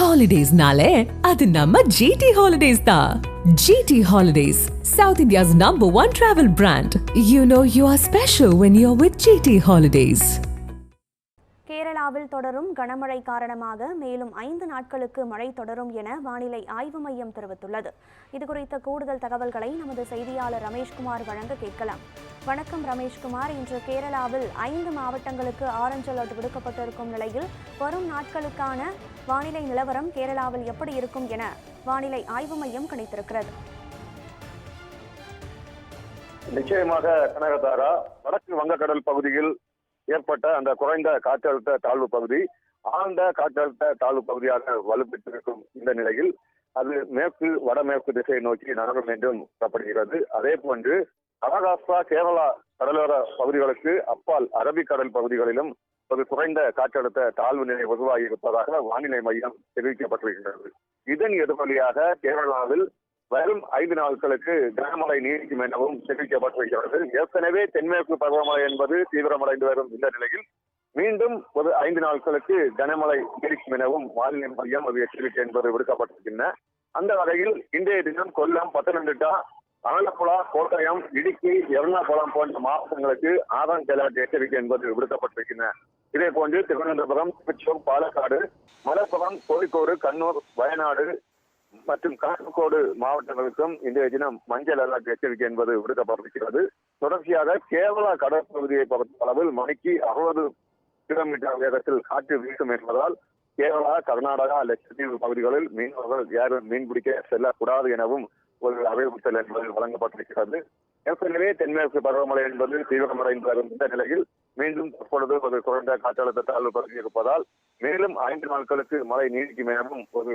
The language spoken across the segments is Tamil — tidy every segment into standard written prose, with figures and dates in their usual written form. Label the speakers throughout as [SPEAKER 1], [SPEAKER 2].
[SPEAKER 1] Holidays-nale, adu namma GT Holidays da. GT Holidays, South India's #1 travel brand. You know you are special when you're with GT Holidays.
[SPEAKER 2] கேரளாவில் தொடரும் கனமழை காரணமாக மேலும் 5 நாட்களுக்கு மழை தொடரும் என வானிலை ஆய்வு மையம் தெரிவித்துள்ளது. இதுகுறித்த கூடுதல் தகவல்களை நமது செய்தியாளர் ரமேஷ்குமார் வழங்க கேட்கலாம். வணக்கம் ரமேஷ்குமார். இன்று கேரளாவில் 5 மாவட்டங்களுக்கு ஆரஞ்சு அலர்ட் விடுக்கப்பட்டிருக்கும் நிலையில் வரும் நாட்களுக்கான வானிலை நிலவரம் கேரளாவில் எப்படி இருக்கும் என வானிலை ஆய்வு மையம் கணித்திருக்கிறது.
[SPEAKER 3] நிச்சயமாக கனகதாரா, வடக்கு வங்கக்கடல் பகுதியில் ஏற்பட்ட அந்த குறைந்த காற்றழுத்த தாழ்வு பகுதி ஆழ்ந்த காற்றழுத்த தாழ்வு பகுதியாக வலுப்பெற்றிருக்கும் இந்த நிலையில் அது மேற்கு வடமேற்கு திசையை நோக்கி நகரும் என்றும் கூறப்படுகிறது. அதே போன்று மகாராஷ்டிரா கேரளா கடலோர பகுதிகளுக்கு அப்பால் அரபிக்கடல் பகுதிகளிலும் ஒரு குறைந்த காற்றழுத்த தாழ்வு நிலை உருவாகி இருப்பதாக வானிலை மையம் தெரிவிக்கப்பட்டிருக்கிறது. இதன் எதிரொலியாக கேரளாவில் வரும் 5 நாட்களுக்கு கனமழை நீடிக்கும் எனவும் தெரிவிக்கப்பட்டிருக்கிறது. ஏற்கனவே தென்மேற்கு பருவமழை என்பது தீவிரமடைந்து வரும் இந்த நிலையில் மீண்டும் ஒரு 5 நாட்களுக்கு கனமழை நீடிக்கும் எனவும் வானிலை மையம் அது எச்சரிக்கை என்பது விடுக்கப்பட்டிருக்கின்றன. அந்த வகையில் இன்றைய தினம் கொல்லம், பத்தனந்திட்டா, ஆலப்புழா, கோட்டயம், இடுக்கி, எர்ணாகுளம் போன்ற மாவட்டங்களுக்கு ஆரஞ்சு அலர்ட் எச்சரிக்கை என்பது விடுக்கப்பட்டிருக்கின்றன. இதே போன்று திருவனந்தபுரம், திருச்சூர், பாலக்காடு, மலப்புரம், கோழிக்கோடு, கண்ணூர், வயநாடு மற்றும் காசர்கோடு மாவட்டங்களுக்கும் இன்றைய தினம் மஞ்சள் அலர்ட் எச்சரிக்கை என்பது விடுக்கப்பட்டிருக்கிறது. தொடர்ச்சியாக கேரளா கடற்பகுதியை பொறுத்த அளவில் மணிக்கு 60 கிலோமீட்டர் வேகத்தில் காற்று வீசும் என்பதால் கேரளா, கர்நாடகா, லட்சத்தீவு பகுதிகளில் மீனவர்கள் யாரும் மீன்பிடிக்க செல்லக்கூடாது எனவும் ஒரு அறிவுறுத்தல் என்பது வழங்கப்பட்டிருக்கிறது. ஏற்கனவே தென்மேற்கு பருவமழை என்பது தீவிரமடைந்து வரும் இந்த நிலையில் மீண்டும் தற்பொழுது ஒரு குறைந்த காற்றழுத்த தாழ்வு பகுதி இருப்பதால் மேலும் 5 நாட்களுக்கு மழை நீடிக்கும் எனவும் ஒரு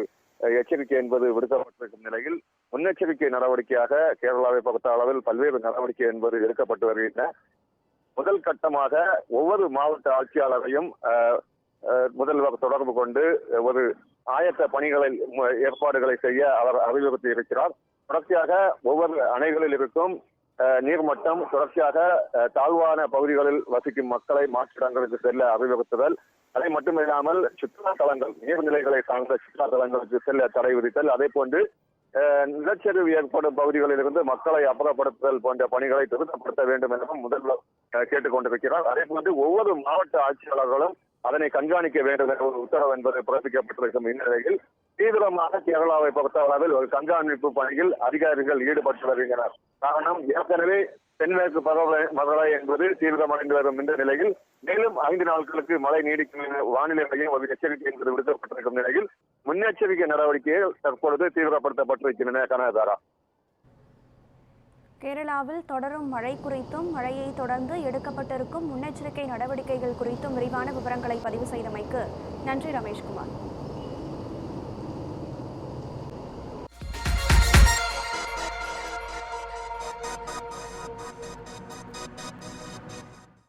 [SPEAKER 3] எச்சரிக்கை என்பது விடுக்கப்பட்டிருக்கும் நிலையில் முன்னெச்சரிக்கை நடவடிக்கையாக கேரளாவை பொறுத்த அளவில் பல்வேறு நடவடிக்கை என்பது எடுக்கப்பட்டு வருகின்றன. முதல் கட்டமாக ஒவ்வொரு மாவட்ட ஆட்சியாளரையும் முதல்வர் தொடர்பு கொண்டு ஒரு ஆயத்த பணிகளில் ஏற்பாடுகளை செய்ய அவர் அறிவுறுத்தி இருக்கிறார். தொடர்ச்சியாக ஒவ்வொரு அணைகளில் இருக்கும் நீர்மட்டம் தொடர்ச்சியாக தாழ்வான பகுதிகளில் வசிக்கும் மக்களை மாற்றிடங்களுக்கு செல்ல அறிவுறுத்துதல், அதை மட்டுமில்லாமல் சுற்றுலா தலங்கள், நீர்நிலைகளை சார்ந்த சுற்றுலா தலங்களுக்கு செல்ல தடை விதித்தல், அதே போன்று நிலச்சரிவு ஏற்படும் பகுதிகளில் இருந்து மக்களை அப்புறப்படுத்துதல் போன்ற பணிகளை துரிதப்படுத்த வேண்டும் எனவும் முதல்வர் கேட்டுக்கொண்டிருக்கிறார். அதே போன்று ஒவ்வொரு மாவட்ட ஆட்சியாளர்களும் அதனை கண்காணிக்க வேண்டும் என்ற ஒரு உத்தரவு என்பது பிறப்பிக்கப்பட்டிருக்கும் இந்நிலையில் தீவிரமாக கேரளாவை பொறுத்தளவில் ஒரு கண்காணிப்பு பணியில் அதிகாரிகள் ஈடுபட்டு வருகின்றனர். காரணம், ஏற்கனவே தென்மேற்கு பருவமழை என்பது தீவிரமடைந்து வரும் இந்த நிலையில் மேலும் 5 நாட்களுக்கு மழை நீடிக்கும் என வானிலை மையம் ஒரு எச்சரிக்கை என்பது விடுக்கப்பட்டிருக்கும் நிலையில் முன்னெச்சரிக்கை நடவடிக்கைகள் தற்பொழுது தீவிரப்படுத்தப்பட்டிருக்கின்றன. கனகதாரா,
[SPEAKER 2] கேரளாவில் தொடரும் மழை குறித்தும் மழையை தொடர்ந்து எடுக்கப்பட்டிருக்கும் முன்னெச்சரிக்கை நடவடிக்கைகள் குறித்தும் விரிவான விவரங்களை பதிவு செய்தமைக்கு நன்றி ரமேஷ்குமார்.